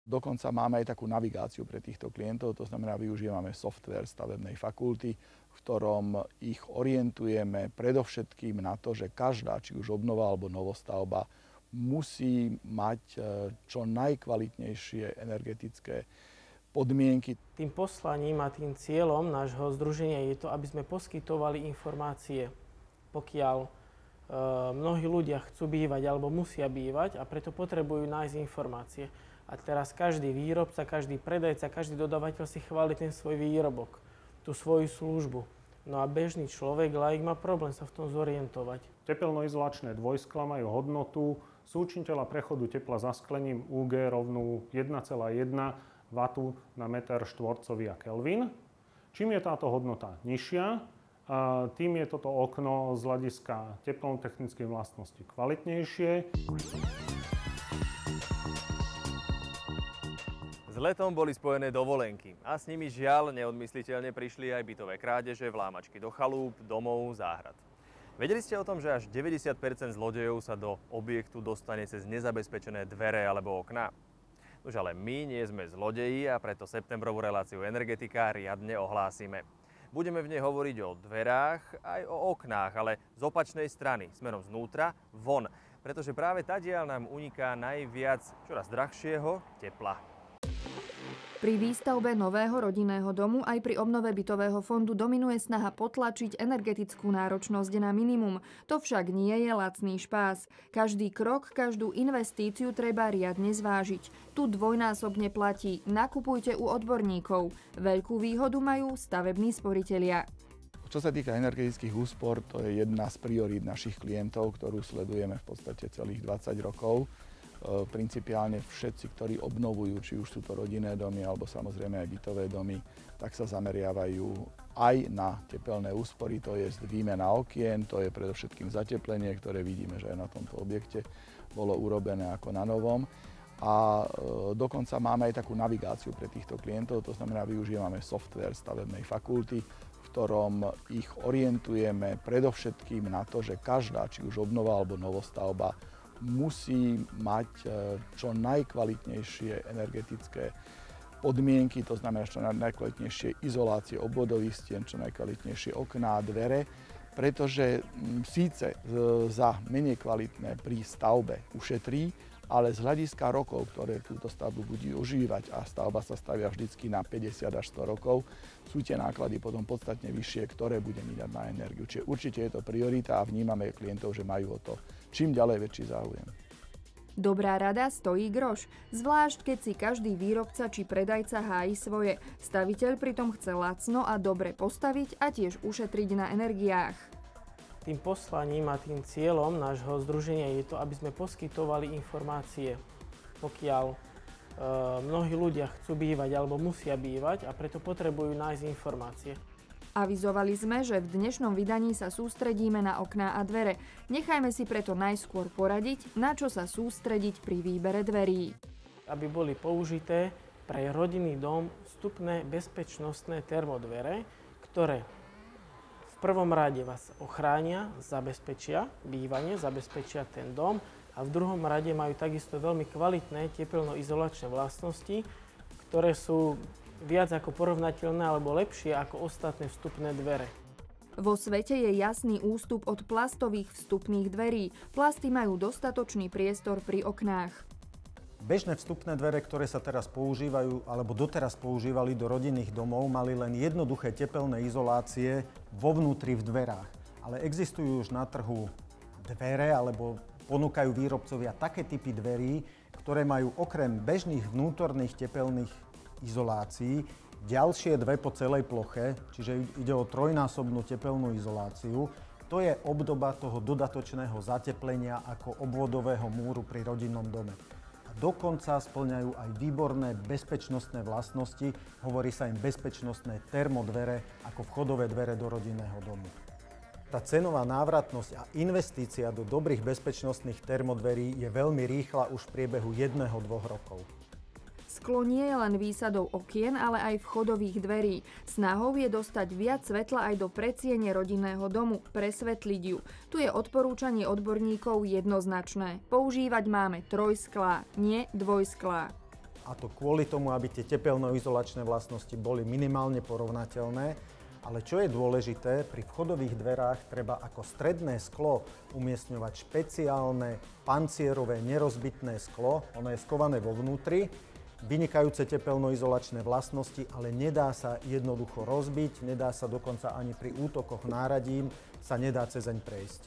Dokonca máme aj takú navigáciu pre týchto klientov, to znamená, využívame software stavebnej fakulty, v ktorom ich orientujeme predovšetkým na to, že každá, či už obnova alebo novostavba, musí mať čo najkvalitnejšie energetické podmienky. Tým poslaním a tým cieľom nášho združenia je to, aby sme poskytovali informácie, pokiaľ mnohí ľudia chcú bývať alebo musia bývať a preto potrebujú nájsť informácie. A teraz každý výrobca, každý predajca, každý dodávateľ si chváli ten svoj výrobok, tú svoju službu. No a bežný človek, laik, má problém sa v tom zorientovať. Tepelnoizolačné dvojskla majú hodnotu súčiniteľa prechodu tepla zasklením UG rovnú 1,1 W na meter štvorcový a Kelvin. Čím je táto hodnota nižšia, tým je toto okno z hľadiska teplotechnickej vlastnosti kvalitnejšie. S letom boli spojené dovolenky a s nimi žiaľ neodmysliteľne prišli aj bytové krádeže, vlámačky do chalúp, domov, záhrad. Vedeli ste o tom, že až 90% zlodejov sa do objektu dostane cez nezabezpečené dvere alebo okná? Už ale my nie sme zlodeji a preto septembrovú reláciu Energetika riadne ohlásime. Budeme v nej hovoriť o dverách aj o oknách, ale z opačnej strany, smerom znútra von, pretože práve tadiaľ nám uniká najviac čoraz drahšieho tepla. Pri výstavbe nového rodinného domu aj pri obnove bytového fondu dominuje snaha potlačiť energetickú náročnosť na minimum. To však nie je lacný špás. Každý krok, každú investíciu treba riadne zvážiť. Tu dvojnásobne platí: nakupujte u odborníkov. Veľkú výhodu majú stavební sporitelia. Čo sa týka energetických úspor, to je jedna z priorít našich klientov, ktorú sledujeme v podstate celých 20 rokov. Principiálne všetci, ktorí obnovujú, či už sú to rodinné domy alebo samozrejme aj bytové domy, tak sa zameriavajú aj na tepelné úspory, to je výmena okien, to je predovšetkým zateplenie, ktoré vidíme, že aj na tomto objekte bolo urobené ako na novom. A dokonca máme aj takú navigáciu pre týchto klientov, to znamená, využívame software stavebnej fakulty, v ktorom ich orientujeme predovšetkým na to, že každá, či už obnova alebo novostavba, musí mať čo najkvalitnejšie energetické podmienky, to znamená čo najkvalitnejšie izolácie obvodových stien, čo najkvalitnejšie okná, dvere, pretože síce za menej kvalitné pri stavbe ušetrí, ale z hľadiska rokov, ktoré túto stavbu budú užívať, a stavba sa stavia vždycky na 50 až 100 rokov, sú tie náklady potom podstatne vyššie, ktoré bude mať na energiu. Čiže určite je to priorita a vnímame klientov, že majú o to čím ďalej väčší záujem. Dobrá rada stojí groš, zvlášť keď si každý výrobca či predajca hájí svoje. Staviteľ pritom chce lacno a dobre postaviť a tiež ušetriť na energiách. Tým poslaním a tým cieľom nášho združenia je to, aby sme poskytovali informácie, pokiaľ mnohí ľudia chcú bývať alebo musia bývať a preto potrebujú nájsť informácie. Avizovali sme, že v dnešnom vydaní sa sústredíme na okná a dvere. Nechajme si preto najskôr poradiť, na čo sa sústrediť pri výbere dverí. Aby boli použité pre rodinný dom vstupné bezpečnostné termodvere, ktoré v prvom rade vás ochránia, zabezpečia bývanie, zabezpečia ten dom a v druhom rade majú takisto veľmi kvalitné tepelnoizolačné vlastnosti, ktoré sú viac ako porovnateľné alebo lepšie ako ostatné vstupné dvere. Vo svete je jasný ústup od plastových vstupných dverí. Plasty majú dostatočný priestor pri oknách. Bežné vstupné dvere, ktoré sa teraz používajú alebo doteraz používali do rodinných domov, mali len jednoduché tepelné izolácie vo vnútri v dverách. Ale existujú už na trhu dvere alebo ponúkajú výrobcovia také typy dverí, ktoré majú okrem bežných vnútorných tepelných izolácií ďalšie dve po celej ploche, čiže ide o trojnásobnú tepelnú izoláciu. To je obdoba toho dodatočného zateplenia ako obvodového múru pri rodinnom dome. Dokonca spĺňajú aj výborné bezpečnostné vlastnosti, hovorí sa im bezpečnostné termodvere ako vchodové dvere do rodinného domu. Tá cenová návratnosť a investícia do dobrých bezpečnostných termodverí je veľmi rýchla už v priebehu 1–2 rokov. Sklo nie je len výsadou okien, ale aj vchodových dverí. Snahou je dostať viac svetla aj do predsiene rodinného domu, presvetliť ju. Tu je odporúčanie odborníkov jednoznačné. Používať máme trojsklá, nie dvojsklá. a to kvôli tomu, aby tie tepelno-izolačné vlastnosti boli minimálne porovnateľné. Ale čo je dôležité, pri vchodových dverách treba ako stredné sklo umiestňovať špeciálne pancierové nerozbitné sklo. Ono je skované vo vnútri, vynikajúce tepelno-izolačné vlastnosti, ale nedá sa jednoducho rozbiť, nedá sa dokonca ani pri útokoch náradím, sa nedá cezeň prejsť.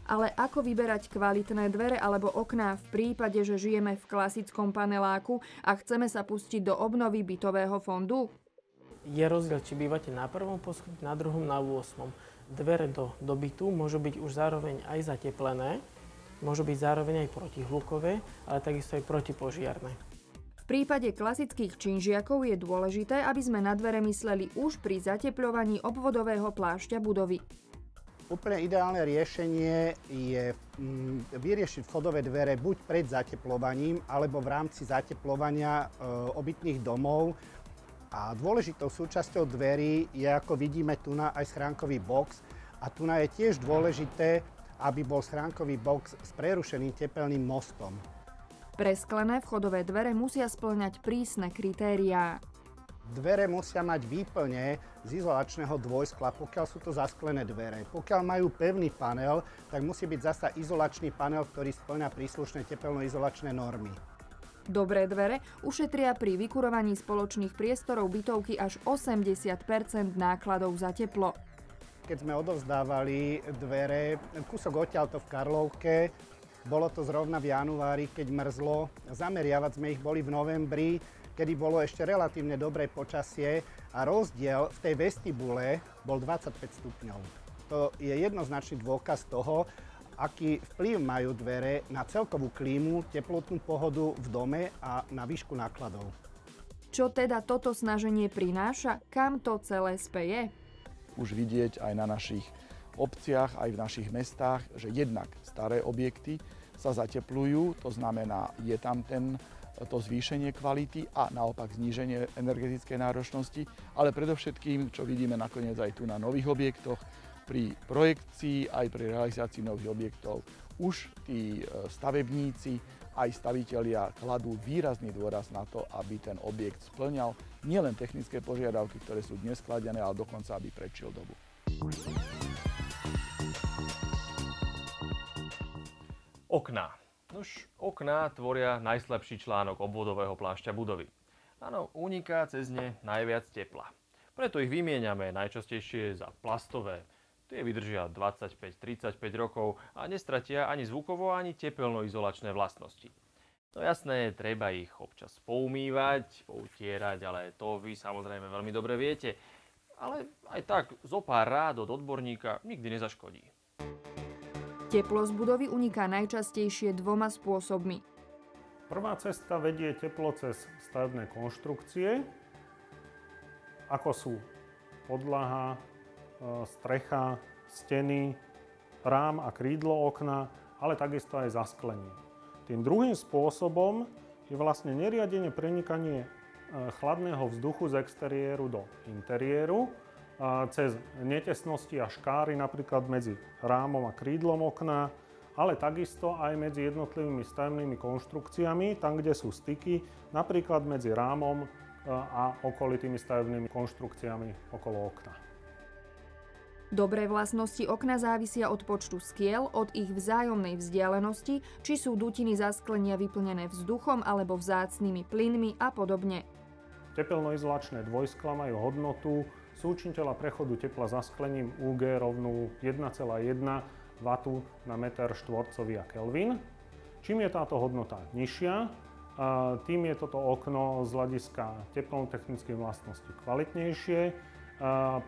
Ale ako vyberať kvalitné dvere alebo okná v prípade, že žijeme v klasickom paneláku a chceme sa pustiť do obnovy bytového fondu? Je rozdiel, či bývate na prvom poschodí, na druhom, na 8. Dvere do bytu môžu byť už zároveň aj zateplené, môžu byť zároveň aj protihlukové, ale takisto aj protipožiarne. V prípade klasických činžiakov je dôležité, aby sme na dvere mysleli už pri zatepľovaní obvodového plášťa budovy. Úplne ideálne riešenie je vyriešiť vchodové dvere buď pred zateplovaním, alebo v rámci zateplovania obytných domov. A dôležitou súčasťou dverí je, ako vidíme tu aj schránkový box. A tu je tiež dôležité, aby bol schránkový box s prerušeným tepelným mostom. Presklené vchodové dvere musia spĺňať prísne kritériá. Dvere musia mať výplne z izolačného dvojskla, pokiaľ sú to zasklené dvere. Pokiaľ majú pevný panel, tak musí byť zasa izolačný panel, ktorý spĺňa príslušné tepelno-izolačné normy. Dobré dvere ušetria pri vykurovaní spoločných priestorov bytovky až 80% nákladov za teplo. Keď sme odovzdávali dvere, kúsok odtiaľto v Karlovke, bolo to zrovna v januári, keď mrzlo. Zameriavať sme ich boli v novembri, kedy bolo ešte relatívne dobré počasie a rozdiel v tej vestibule bol 25 stupňov. To je jednoznačný dôkaz toho, aký vplyv majú dvere na celkovú klímu, teplotnú pohodu v dome a na výšku nákladov. Čo teda toto snaženie prináša? Kam to celé speje? Už vidieť aj na našich obciach, aj v našich mestách, že jednak staré objekty sa zateplujú, to znamená, je tam to zvýšenie kvality a naopak zníženie energetickej náročnosti, ale predovšetkým, čo vidíme nakoniec aj tu na nových objektoch, pri projekcii aj pri realizácii nových objektov už tí stavebníci aj stavitelia kladú výrazný dôraz na to, aby ten objekt spĺňal nielen technické požiadavky, ktoré sú dnes skladené, ale dokonca aby prežil dobu. Okná. Nož, okná tvoria najslabší článok obvodového plášťa budovy. Áno, uniká cez ne najviac tepla. Preto ich vymieňame najčastejšie za plastové. Tie vydržia 25-35 rokov a nestratia ani zvukovo, ani tepelno-izolačné vlastnosti. No jasné, treba ich občas poumývať, poutierať, ale to vy samozrejme veľmi dobre viete. Ale aj tak zo pár rád od odborníka nikdy nezaškodí. Teplo z budovy uniká najčastejšie dvoma spôsobmi. Prvá cesta vedie teplo cez stavebné konštrukcie, ako sú podlaha, strecha, steny, rám a krídlo okna, ale takisto aj zasklenie. Tým druhým spôsobom je vlastne neriadene prenikanie chladného vzduchu z exteriéru do interiéru cez netesnosti a škáry napríklad medzi rámom a krídlom okna, ale takisto aj medzi jednotlivými stavebnými konštrukciami, tam, kde sú styky, napríklad medzi rámom a okolitými stavebnými konštrukciami okolo okna. Dobré vlastnosti okna závisia od počtu skiel, od ich vzájomnej vzdialenosti, či sú dutiny zasklenia vyplnené vzduchom alebo vzácnymi plynmi a podobne. Tepelnoizolačné dvojskla majú hodnotu súčiniteľa prechodu tepla zasklením UG rovnú 1,1 W na meter štvorcový a Kelvin. Čím je táto hodnota nižšia, tým je toto okno z hľadiska teplotechnickej vlastnosti kvalitnejšie,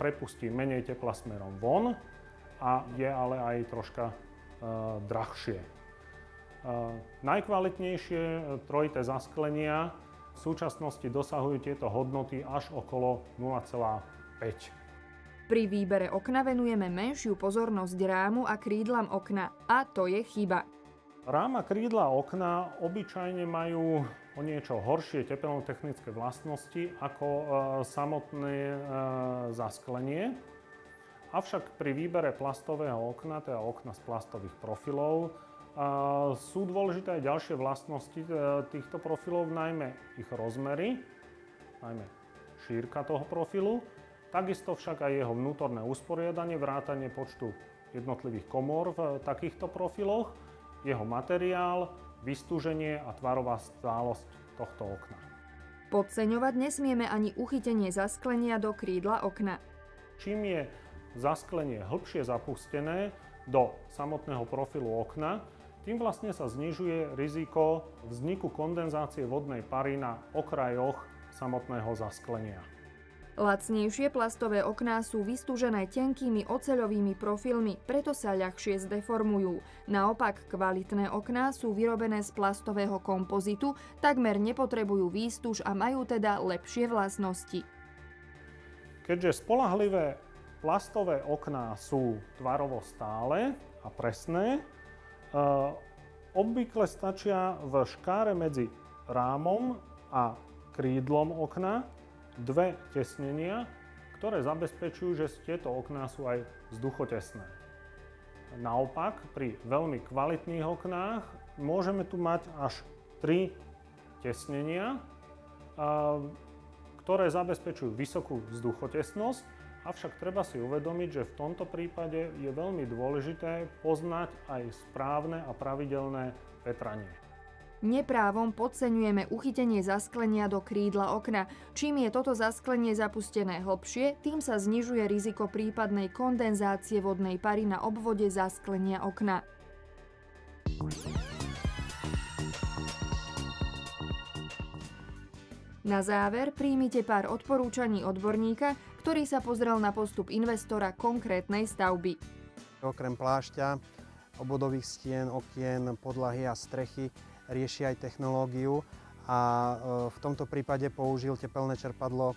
prepustí menej tepla smerom von a je ale aj troška drahšie. Najkvalitnejšie trojité zasklenia v súčasnosti dosahujú tieto hodnoty až okolo 0,5. Pri výbere okna venujeme menšiu pozornosť rámu a krídlam okna a to je chyba. Rám a krídla okna obyčajne majú o niečo horšie tepelnotechnické vlastnosti ako samotné zasklenie. Avšak pri výbere plastového okna, teda okna z plastových profilov, Sú dôležité aj ďalšie vlastnosti týchto profilov, najmä ich rozmery, najmä šírka toho profilu, takisto však aj jeho vnútorné usporiadanie, vrátanie počtu jednotlivých komôr v takýchto profiloch, jeho materiál, vystúženie a tvarová stálosť tohto okna. Podceňovať nesmieme ani uchytenie zasklenia do krídla okna. Čím je zasklenie hĺbšie zapustené do samotného profilu okna, tým vlastne sa znižuje riziko vzniku kondenzácie vodnej pary na okrajoch samotného zasklenia. Lacnejšie plastové okná sú vystúžené tenkými oceľovými profilmi, preto sa ľahšie zdeformujú. Naopak, kvalitné okná sú vyrobené z plastového kompozitu, takmer nepotrebujú výstuž a majú teda lepšie vlastnosti. Keďže spoľahlivé plastové okná sú tvarovo stále a presné, obvykle stačia v škáre medzi rámom a krídlom okna dve tesnenia, ktoré zabezpečujú, že tieto okná sú aj vzduchotesné. Naopak, pri veľmi kvalitných oknách môžeme tu mať až 3 tesnenia, ktoré zabezpečujú vysokú vzduchotesnosť. Avšak treba si uvedomiť, že v tomto prípade je veľmi dôležité poznať aj správne a pravidelné vetranie. Neprávom podceňujeme uchytenie zasklenia do krídla okna. Čím je toto zasklenie zapustené hlbšie, tým sa znižuje riziko prípadnej kondenzácie vodnej pary na obvode zasklenia okna. Na záver príjmite pár odporúčaní odborníka, ktorý sa pozrel na postup investora konkrétnej stavby. Okrem plášťa, obvodových stien, okien, podlahy a strechy rieši aj technológiu a v tomto prípade použil tepelné čerpadlo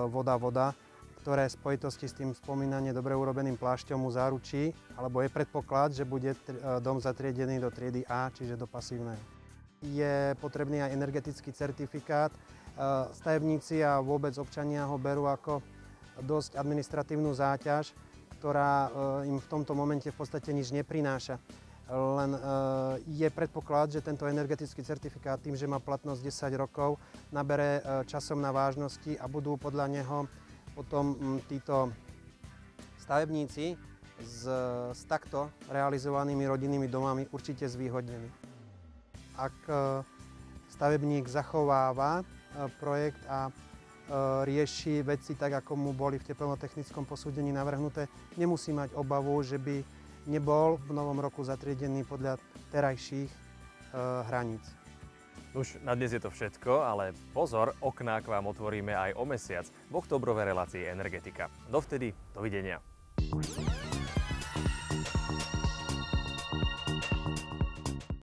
voda, ktoré v spojitosti s tým spomínane dobre urobeným plášťom mu zaručí, alebo je predpoklad, že bude dom zatriedený do triedy A, čiže do pasívnej. Je potrebný aj energetický certifikát. Stavebníci a vôbec občania ho berú ako dosť administratívnu záťaž, ktorá im v tomto momente v podstate nič neprináša. Len je predpoklad, že tento energetický certifikát tým, že má platnosť 10 rokov, nabere časom na vážnosti a budú podľa neho potom títo stavebníci s takto realizovanými rodinnými domami určite zvýhodnení. Ak stavebník zachováva projekt a rieši veci tak, ako mu boli v tepelnotechnickom posúdení navrhnuté, nemusí mať obavu, že by nebol v novom roku zatriedený podľa terajších hraníc. Už na dnes je to všetko, ale pozor, okná k vám otvoríme aj o mesiac v októbrovej relácii Energetika. Dovtedy, dovidenia.